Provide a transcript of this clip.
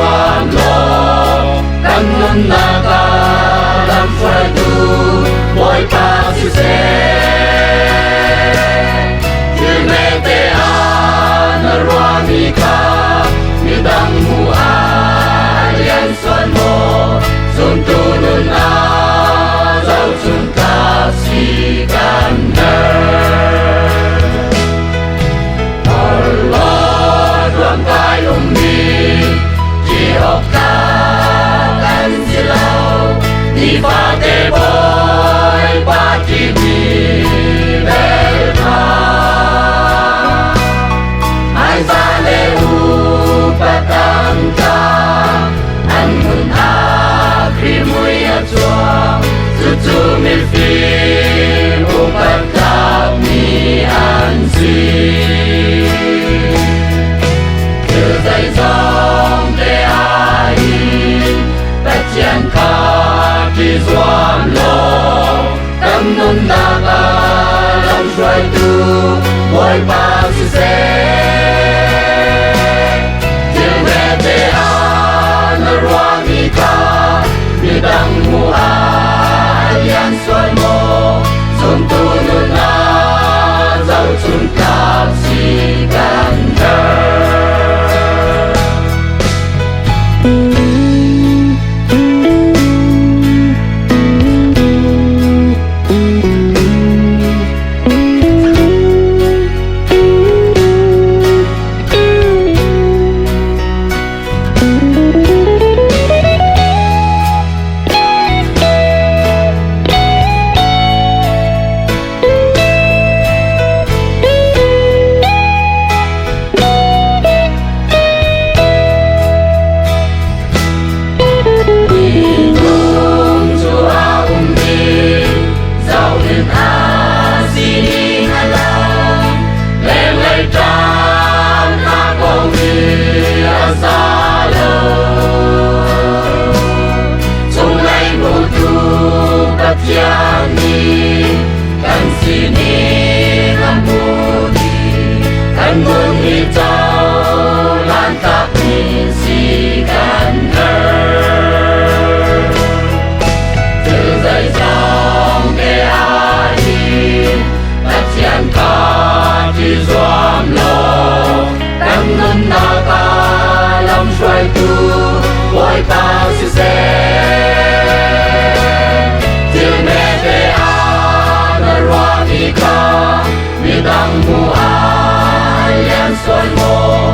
xoan lo kan nun na ka lam xoay tu boy pa si se chưa mẹ te an ruami ka mi dang mu alian xoan mo sun tu nun na dau sun ka si kan Ni fa te boy pa ti mi bel pa ai za le u patang ka an mun a kri mui a chua tu mi fi u patap mi an si từ dây dòng te ai ta chen ka chỉ doan lo tâm nun na ka lam xoay tu boy pa si se chiều mẹ te an ruami ka mi dang mu alian xoay mo sun tu nun na dau sun kap si kan kan sini ngambudi kan bumi tau lantap misi kan từ dây dòng ke ai bắt chiang ka chỉ doan lo kan nun na ka lam xoay tu boy pa si se mi dang mu alian xoay mo